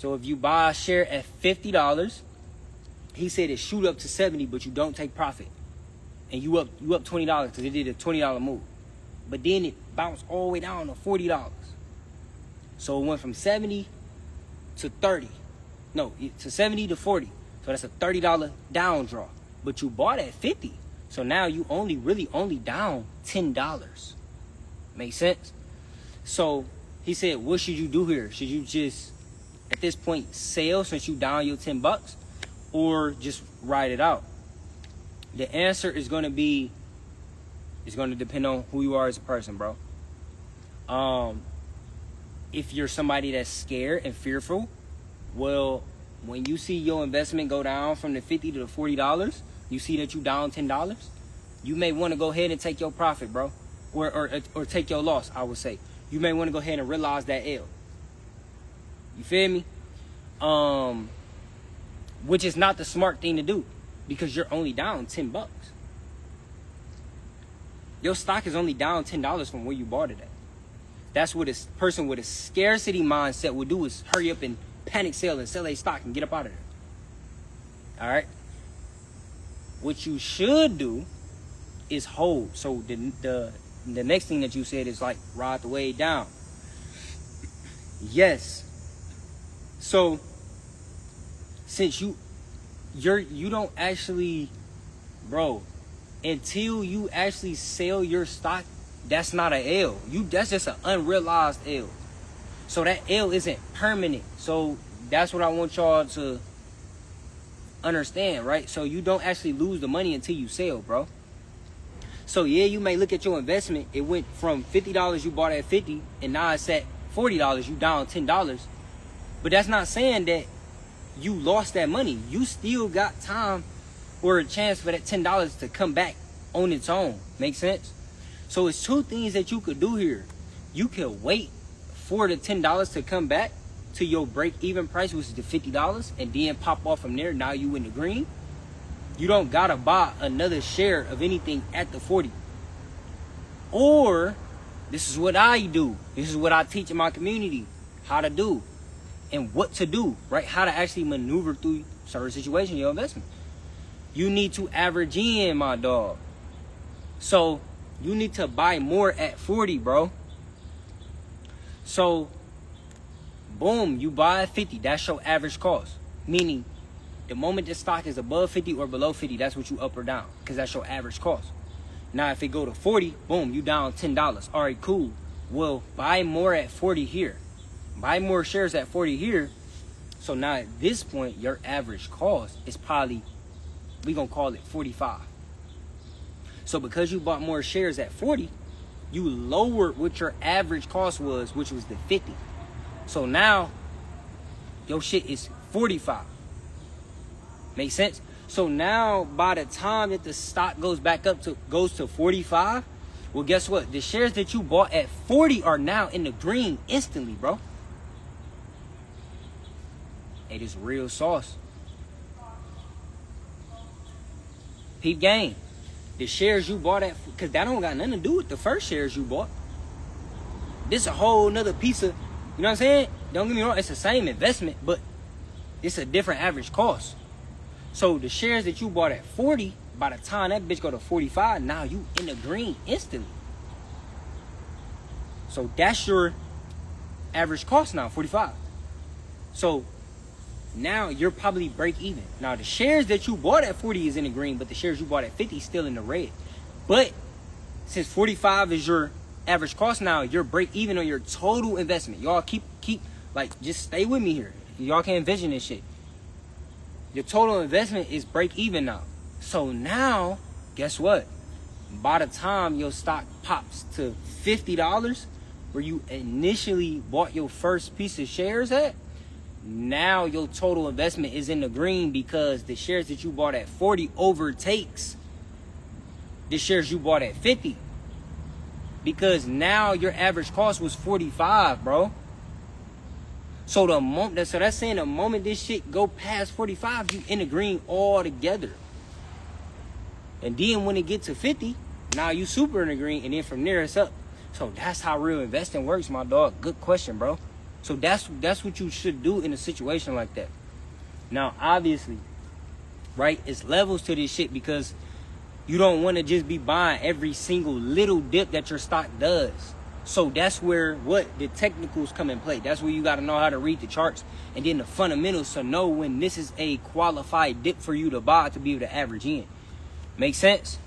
So if you buy a share at $50, he said it shoot up to 70, but you don't take profit. And you up $20 because it did a $20 move. But then it bounced all the way down to $40. So it went from 70 to 30. No, to 70 to 40. So that's a $30 down draw. But you bought at 50. So now you really only down $10. Make sense? So he said, what should you do here? Should you just, at this point, sell since you down your $10? Or just ride it out? The answer is going to be, it's going to depend on who you are as a person, bro. If you're somebody that's scared and fearful, well, when you see your investment go down from the $50 to the $40, you see that you down $10, you may want to go ahead and take your profit, bro. Or take your loss, I would say. You may want to go ahead and realize that L. You feel me? Which is not the smart thing to do, because you're only down $10. Your stock is only down $10 from where you bought it at. That's what a person with a scarcity mindset would do, is hurry up and panic sell and sell a stock and get up out of there. All right? What you should do is hold. So the next thing that you said is like ride the way down. Yes. So since you don't actually, bro, until you actually sell your stock, that's not an L. That's just an unrealized L. So that L isn't permanent. So that's what I want y'all to understand, right? So you don't actually lose the money until you sell, bro. So yeah, you may look at your investment. It went from $50 you bought at 50, and now it's at $40. You down $10. But that's not saying that you lost that money. You still got time or a chance for that $10 to come back on its own. Make sense? So it's two things that you could do here. You could wait for the $10 to come back to your break-even price, which is the $50, and then pop off from there. Now you in the green. You don't gotta buy another share of anything at the 40. Or this is what I do. This is what I teach in my community how to do and what to do, right? How to actually maneuver through certain situations, your investment. You need to average in, my dog. So you need to buy more at 40, bro. So boom, you buy at 50. That's your average cost. Meaning, the moment the stock is above 50 or below 50, that's what you up or down, because that's your average cost. Now, if it go to 40, boom, you down $10. All right, cool. Well, buy more at 40 here. Buy more shares at 40 here. So now at this point, your average cost is probably, we gonna call it 45. So because you bought more shares at 40, you lowered what your average cost was, which was the 50. So now your shit is 45. Make sense? So now by the time that the stock goes to 45, well, guess what? The shares that you bought at 40 are now in the green instantly, bro. It is real sauce. Peep game. The shares you bought at, because that don't got nothing to do with the first shares you bought. This a whole nother piece of, you know what I'm saying? Don't get me wrong, it's the same investment, but it's a different average cost. So the shares that you bought at 40, by the time that bitch go to 45, now you in the green instantly. So that's your average cost now, 45. So now you're probably break even. Now the shares that you bought at 40 is in the green, but the shares you bought at 50 is still in the red. But since 45 is your average cost now, you're break even on your total investment. Y'all keep like, just stay with me here. Y'all can't envision this shit. Your total investment is break even now. So now, guess what? By the time your stock pops to $50, where you initially bought your first piece of shares at, now your total investment is in the green, because the shares that you bought at 40 overtakes the shares you bought at 50. Because now your average cost was 45, bro. So that's saying the moment this shit go past 45, you in the green altogether. And then when it get to 50, now you super in the green, and then from there it's up. So that's how real investing works, my dog. Good question, bro. So that's what you should do in a situation like that. Now, obviously, right, it's levels to this shit because you don't want to just be buying every single little dip that your stock does. So that's where the technicals come in play. That's where you got to know how to read the charts and then the fundamentals to know when this is a qualified dip for you to buy to be able to average in. Make sense?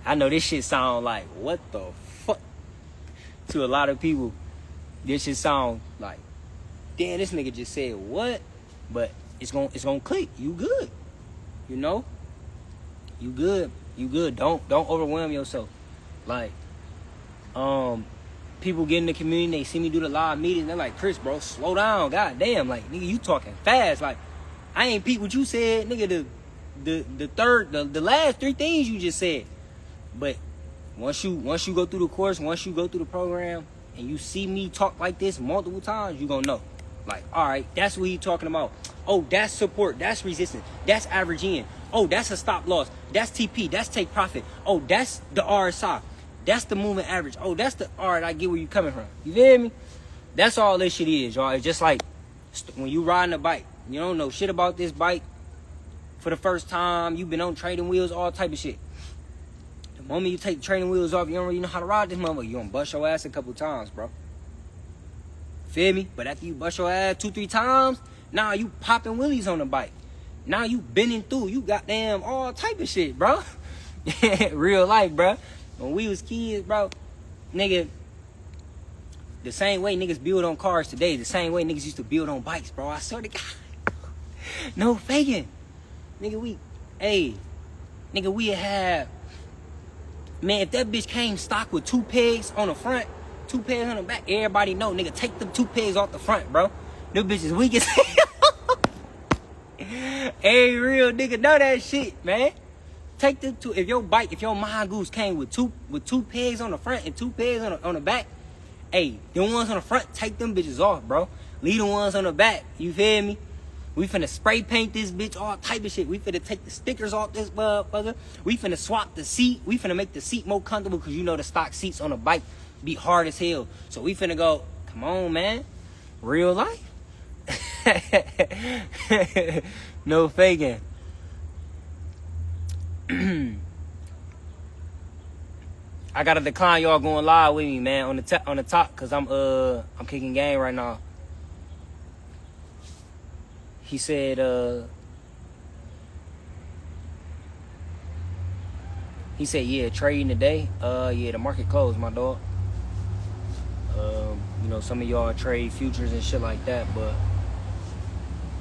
I know this shit sound like, what the fuck? To a lot of people, this shit sound like, damn, this nigga just said what? But it's gonna click. You good. You know? You good. You good. Don't overwhelm yourself. Like, people get in the community, they see me do the live meetings, they're like, Chris, bro, slow down. God damn, like, nigga, you talking fast. Like, I ain't peep what you said, nigga, the last three things you just said. But once you go through the course, once you go through the program, and you see me talk like this multiple times, you gonna know. Like, all right, that's what he talking about. Oh, that's support, that's resistance, that's average in. Oh, that's a stop loss, that's TP, that's take profit. Oh, that's the RSI, that's the moving average. Oh, that's the, all right, I get where you coming from. You feel me? That's all this shit is, y'all. It's just like when you riding a bike, you don't know shit about this bike for the first time, you've been on training wheels, all type of shit. The moment you take the training wheels off, you don't really know how to ride this motherfucker. You gonna bust your ass a couple times, bro. Feel me? But after you bust your ass 2-3 times, now you popping wheelies on the bike. Now you bending through. You goddamn all type of shit, bro. Real life, bro. When we was kids, bro, nigga, the same way niggas build on cars today, the same way niggas used to build on bikes, bro. I swear to God. No faking. Nigga, we have, man, if that bitch came stock with 2 pegs on the front, 2 pegs on the back, everybody know, nigga, take them 2 pegs off the front, bro. Them bitches weak as hell. Hey, real nigga know that shit, man. Take them 2, if your mongoose came with two pegs on the front and 2 pegs on the back, hey, the ones on the front, take them bitches off, bro. Leave the ones on the back, you feel me? We finna spray paint this bitch, all type of shit. We finna take the stickers off this motherfucker. We finna swap the seat. We finna make the seat more comfortable because you know the stock seats on a bike be hard as hell. So we finna go, come on, man. Real life. No faking. I gotta decline y'all going live with me, man, on the top, cause I'm kicking game right now. He said, yeah, trading today. Yeah, the market closed, my dog. You know, some of y'all trade futures and shit like that, but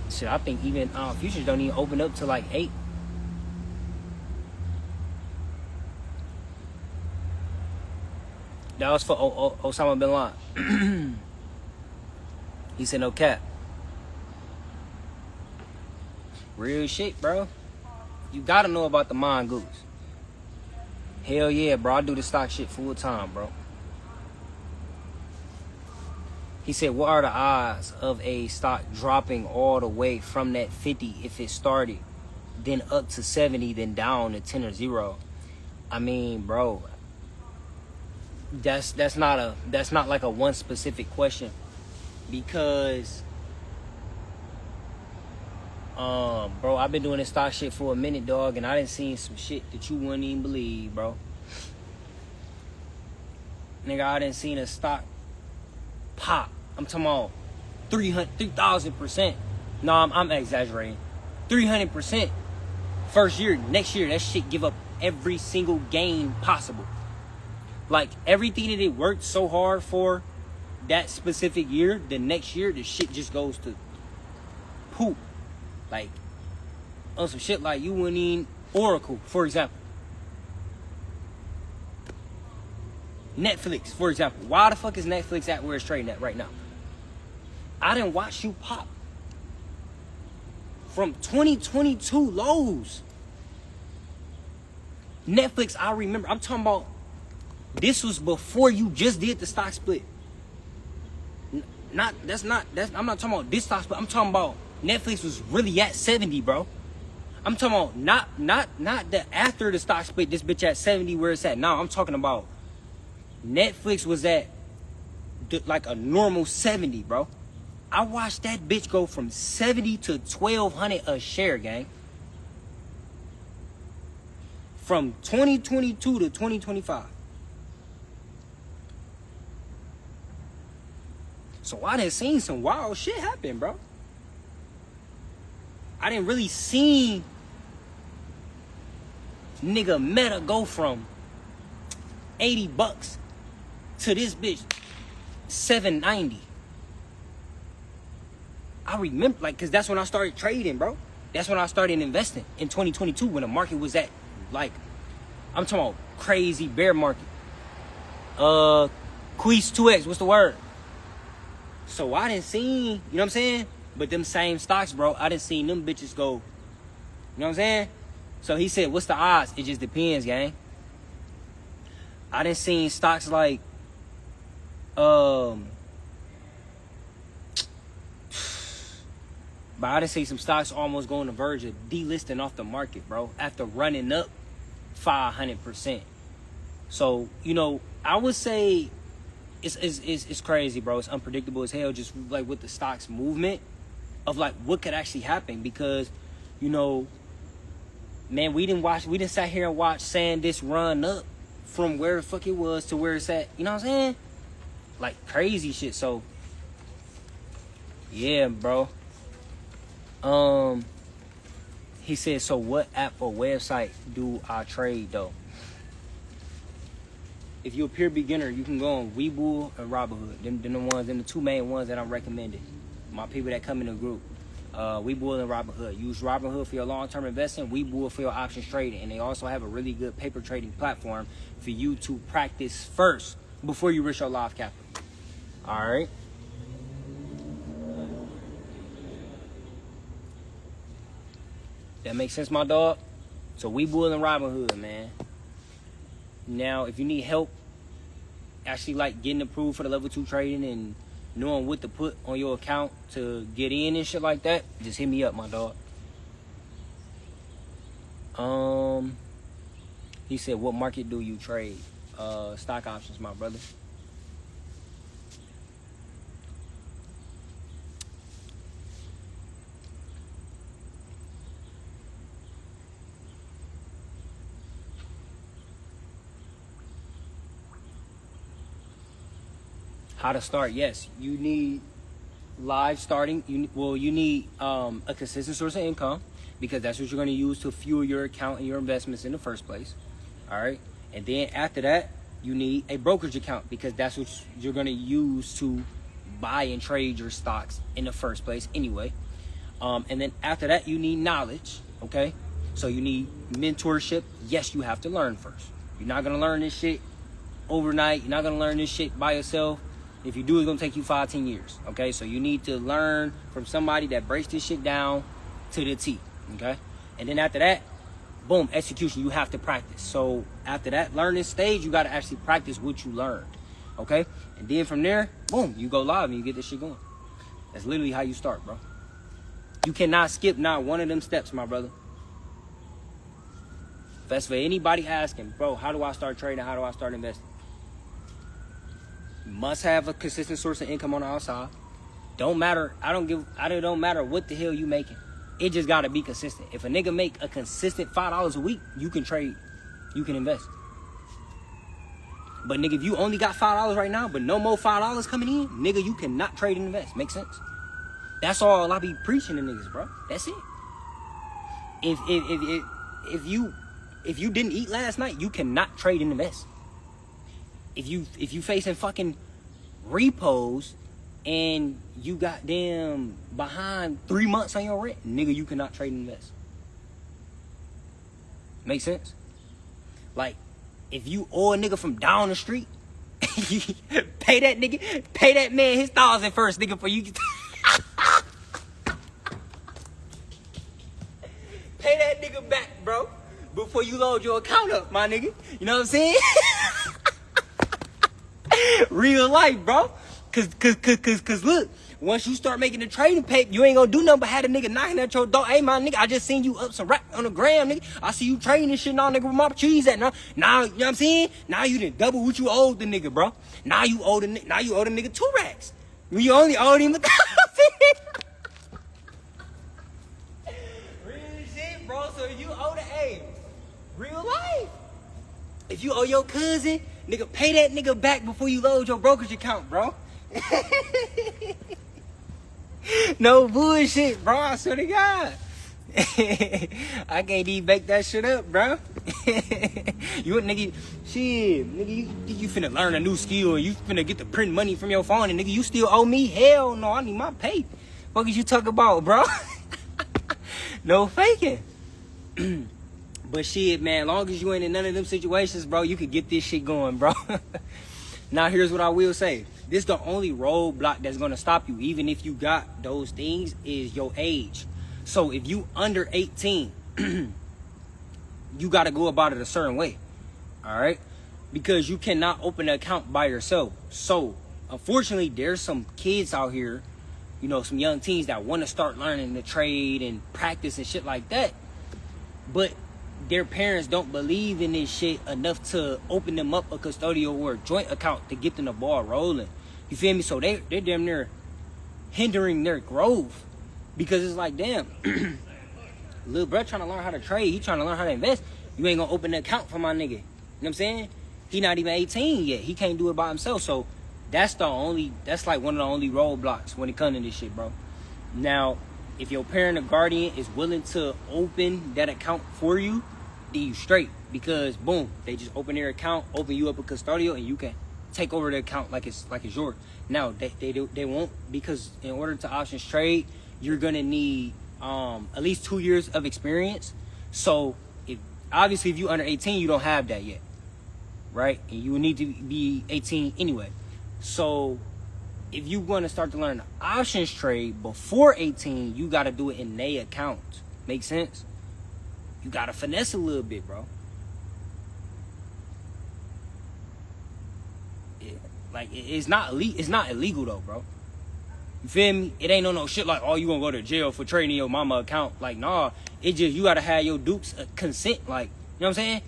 shit, I think even futures don't even open up till like 8. That was for Osama bin Laden. He said no cap. Real shit, bro. You gotta know about the mongoose. Hell yeah, bro. I do the stock shit full time, bro. He said, what are the odds of a stock dropping all the way from that 50 if it started, then up to 70, then down to 10 or 0? I mean, bro, that's not like a one specific question, because bro, I've been doing this stock shit for a minute, dog, and I done seen some shit that you wouldn't even believe, bro. Nigga, I done seen a stock pop. I'm talking about 3,000%. No, I'm exaggerating. 300% first year. Next year, that shit give up every single gain possible. Like, everything that it worked so hard for that specific year, the next year, the shit just goes to poop. Like, on some shit like you wouldn't even, Oracle, for example. Netflix, for example. Why the fuck is Netflix at where it's trading at right now? I didn't watch you pop from 2022 lows. Netflix, I remember. I'm talking about, this was before you just did the stock split. I'm not talking about this stock split. I'm talking about Netflix was really at 70, bro. I'm talking about not the after the stock split, this bitch at 70 where it's at now. I'm talking about Netflix was at like a normal 70, bro. I watched that bitch go from 70 to 1,200 a share, gang. From 2022 to 2025. So I done seen some wild shit happen, bro. I didn't really see nigga Meta go from $80 to this bitch $790. I remember, like, cause that's when I started trading, bro. That's when I started investing in 2022 when the market was at, like, I'm talking about crazy bear market. Queez 2X, what's the word? So I didn't see, you know what I'm saying? But them same stocks, bro, I didn't see them bitches go, you know what I'm saying? So he said, what's the odds? It just depends, gang. I didn't see stocks like, but I didn't see some stocks almost going to the verge of delisting off the market, bro, after running up 500%. So, you know, I would say it's crazy, bro. It's unpredictable as hell, just like with the stocks movement of like what could actually happen, because, you know, man, we didn't sat here and watch SanDisk run up from where the fuck it was to where it's at, you know what I'm saying? Like crazy shit. So yeah, bro. He said, so what app or website do I trade though? If you're a pure beginner, you can go on Webull and Robinhood. Them the two main ones that I'm recommending. My people that come in the group. Webull and Robinhood. Use Robinhood for your long-term investing, Webull for your options trading. And they also have a really good paper trading platform for you to practice first before you risk your live capital. All right. That makes sense, my dog? So Webull and Robinhood, man. Now, if you need help actually like getting approved for the level 2 trading and knowing what to put on your account to get in and shit like that, just hit me up, my dog. He said, what market do you trade? Stock options, my brother. How to start? Yes, you need live starting. You need a consistent source of income, because that's what you're going to use to fuel your account and your investments in the first place. All right, and then after that, you need a brokerage account, because that's what you're going to use to buy and trade your stocks in the first place anyway. And then after that, you need knowledge. Okay, so you need mentorship. Yes, you have to learn first. You're not going to learn this shit overnight. You're not going to learn this shit by yourself. If you do, it's going to take you 5-10 years, okay? So you need to learn from somebody that breaks this shit down to the T, okay? And then after that, boom, execution. You have to practice. So after that learning stage, you got to actually practice what you learned, okay? And then from there, boom, you go live and you get this shit going. That's literally how you start, bro. You cannot skip not one of them steps, my brother. If that's for anybody asking, bro, how do I start trading? How do I start investing? Must have a consistent source of income on the outside. Don't matter. It don't matter what the hell you making. It just gotta be consistent. If a nigga make a consistent $5 a week, you can trade. You can invest. But nigga, if you only got $5 right now, but no more $5 coming in, nigga, you cannot trade and invest. Make sense? That's all I be preaching to niggas, bro. That's it. If you didn't eat last night, you cannot trade and invest. If you facing fucking repos and you got them behind 3 months on your rent, nigga, you cannot trade and invest. Make sense? Like, if you owe a nigga from down the street, pay that man his 1,000 first, nigga, for you. Pay that nigga back, bro, before you load your account up, my nigga. You know what I'm saying? Real life, bro. Cause look, once you start making the trading paper, you ain't gonna do nothing but have a nigga knocking at your door. Hey, my nigga, I just seen you up some rap on the gram, nigga. I see you trading and shit now, nigga, where my cheese at now. Now, you know what I'm saying? Now you done double what you owed the nigga, bro. Now you owe the nigga 2 racks. You only owed him 1,000. Real shit, bro. So if you owe real life. If you owe your cousin, nigga, pay that nigga back before you load your brokerage account, bro. No bullshit, bro. I swear to God. I can't even bake that shit up, bro. You nigga, shit, nigga, you finna learn a new skill and you finna get the print money from your phone and nigga, you still owe me? Hell no, I need my pay. What is you talking about, bro? No faking. But shit, man, long as you ain't in none of them situations, bro, you could get this shit going, bro. Now, here's what I will say. This the only roadblock that's gonna stop you, even if you got those things, is your age. So if you under 18, you gotta go about it a certain way, all right? Because you cannot open an account by yourself. So, unfortunately, there's some kids out here, you know, some young teens that want to start learning the trade and practice and shit like that. But their parents don't believe in this shit enough to open them up a custodial or a joint account to get them the ball rolling. You feel me? So they're damn near hindering their growth because it's like, damn, little bro trying to learn how to trade. He trying to learn how to invest. You ain't gonna open an account for my nigga. You know what I'm saying? He not even 18 yet. He can't do it by himself. So that's like one of the only roadblocks when it comes to this shit, bro. Now, if your parent or guardian is willing to open that account for you, then you straight. Because boom, they just open their account, open you up a custodial, and you can take over the account like it's yours. Now they won't, because in order to options trade, you're gonna need at least 2 years of experience. So obviously if you under 18, you don't have that yet, right? And you will need to be 18 anyway. So if you want to start to learn the options trade before 18, you got to do it in their account. Make sense? You got to finesse a little bit, bro. Like, it's not illegal though, bro. You feel me? It ain't no shit like, oh, you gonna go to jail for trading your mama account. Like, nah, it just, you gotta have your dupes consent, like, you know what I'm saying?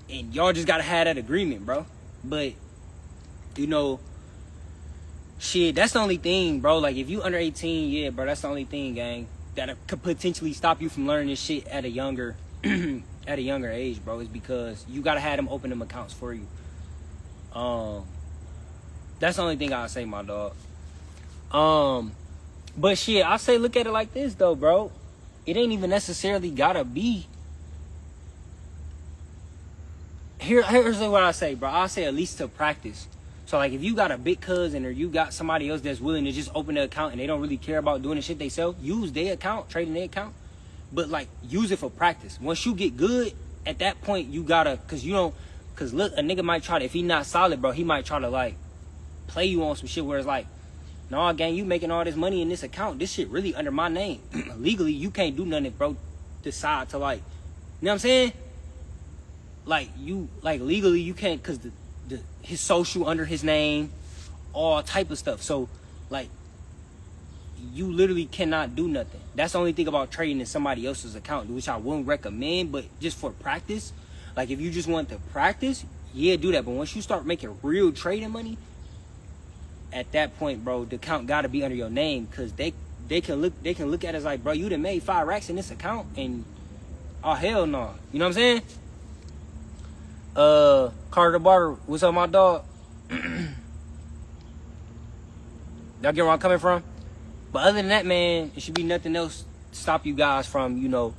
And y'all just gotta have that agreement, bro. But, you know, shit, that's the only thing, bro. Like, if you under 18, yeah, bro, that's the only thing, gang, that could potentially stop you from learning this shit at a younger age, bro, is because you gotta have them open them accounts for you. That's the only thing I'll say, my dog. But shit, I say look at it like this though, bro. It ain't even necessarily gotta be. Here's what I say, bro. I say at least to practice. So like if you got a big cousin or you got somebody else that's willing to just open an account and they don't really care about doing the shit they sell, use their account, trading their account. But like use it for practice. Once you get good, at that point you gotta, cause look, a nigga might try to, if he not solid, bro, he might try to like play you on some shit where it's like, nah, gang, you making all this money in this account. This shit really under my name. Legally, you can't do nothing if bro decide to like, you know what I'm saying? Like legally you can't, cause his social under his name, all type of stuff. So like you literally cannot do nothing. That's the only thing about trading in somebody else's account, which I wouldn't recommend, but just for practice, like if you just want to practice, yeah, do that. But once you start making real trading money, at that point, bro, the account gotta be under your name, cause they can look at it as like, bro, you done made 5 racks in this account, and oh hell no, you know what I'm saying? Carter Barter, what's up, my dog? Y'all get where I'm coming from? But other than that, man, it should be nothing else to stop you guys from, you know,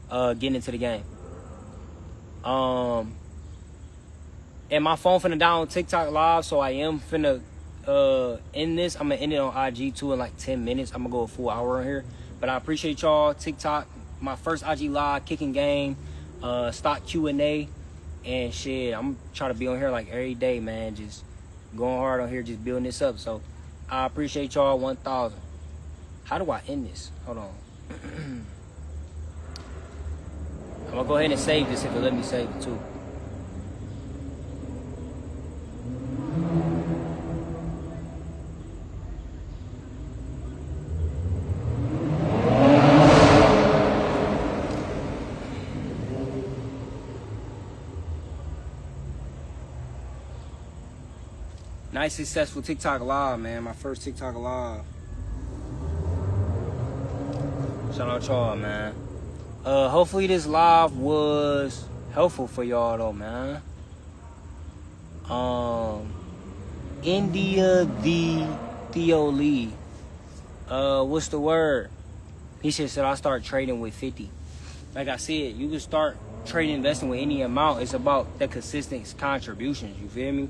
getting into the game. And my phone finna die on TikTok live, so I am finna end this. I'm gonna end it on IG too in like 10 minutes. I'm gonna go a full hour on here. But I appreciate y'all. TikTok, my first IG live, kicking game, stock Q&A, and shit. I'm trying to be on here like every day, man. Just going hard on here, just building this up. So I appreciate y'all 1,000. How do I end this? Hold on. I'm gonna go ahead and save this if it let me save it too. Nice successful TikTok live, man. My first TikTok live. Shout out y'all, man. Hopefully this live was helpful for y'all though, man. India the Theo Lee. What's the word? He said I start trading with 50. Like I said, you can start trading, investing with any amount. It's about the consistent contributions. You feel me?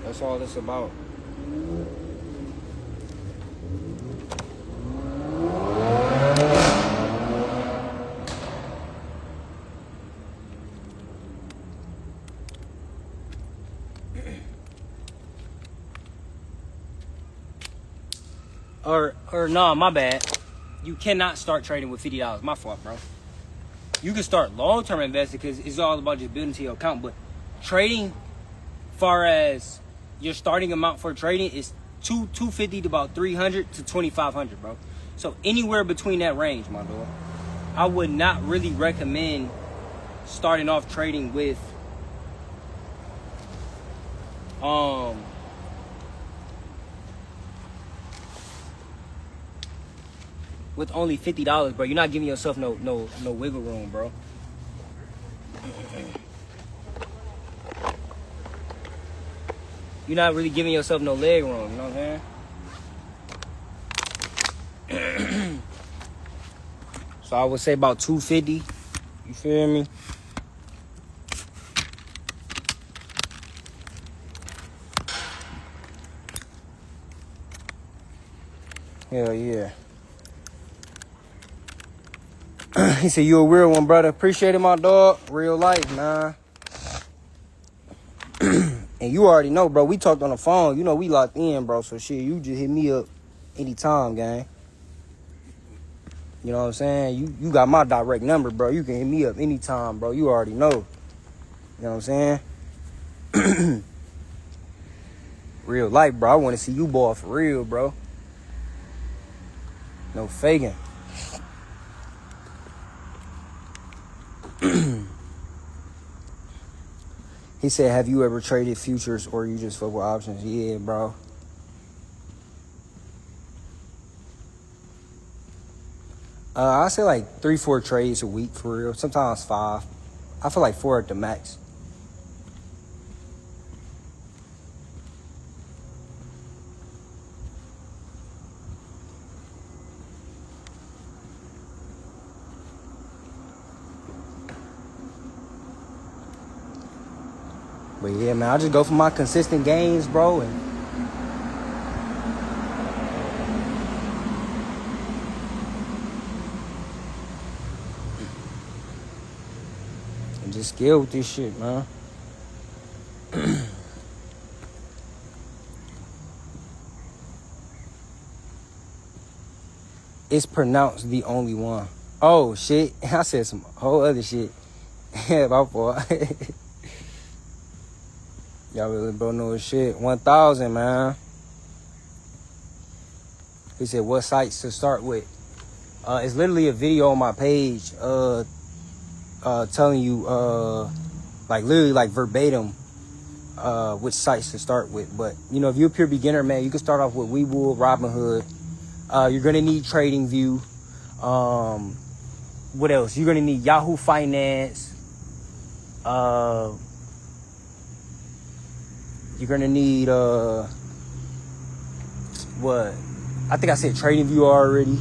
That's all it's about. Or nah, my bad. You cannot start trading with $50. My fault, bro. You can start long-term investing because it's all about just building to your account. But trading, far as your starting amount for trading, is $250 to about $300 to $2,500, bro. So anywhere between that range, my dog. I would not really recommend starting off trading with only $50, bro. You're not giving yourself no wiggle room, bro. You're not really giving yourself no leg room, you know what I'm saying? So I would say about $250. You feel me? Hell yeah. He said, you a real one, brother. Appreciate it, my dog. Real life, man. And you already know, bro. We talked on the phone. You know we locked in, bro. So, shit, you just hit me up anytime, gang. You know what I'm saying? You got my direct number, bro. You can hit me up anytime, bro. You already know. You know what I'm saying? Real life, bro. I want to see you ball for real, bro. No faking. He said, have you ever traded futures or you just fuck with options? Yeah, bro. I say like 3-4 trades a week for real. Sometimes 5. I feel like 4 at the max. But yeah, man, I just go for my consistent gains, bro, and just skill with this shit, man. It's pronounced the only one. Oh, shit. I said some whole other shit. Yeah, my fault. Y'all really bro know his shit. 1,000, man. He said, what sites to start with? It's literally a video on my page telling you, like, literally, like, verbatim which sites to start with. But, you know, if you're a pure beginner, man, you can start off with Webull, Robinhood. You're going to need TradingView. What else? You're going to need Yahoo Finance. You're going to need, what? I think I said TradingView already.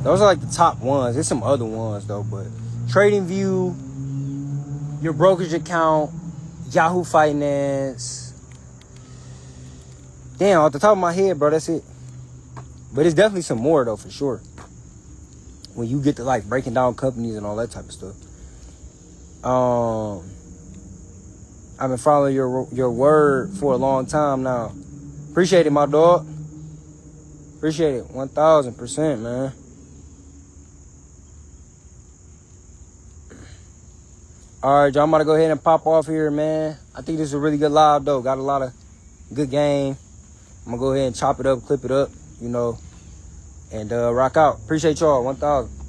Those are like the top ones. There's some other ones, though, but TradingView, your brokerage account, Yahoo Finance. Damn, off the top of my head, bro, that's it. But it's definitely some more, though, for sure. When you get to, like, breaking down companies and all that type of stuff. I've been following your word for a long time now. Appreciate it, my dog. Appreciate it. 1,000%, man. All right, y'all, I'm about to go ahead and pop off here, man. I think this is a really good live, though. Got a lot of good game. I'm going to go ahead and chop it up, clip it up, you know, and rock out. Appreciate y'all. 1,000.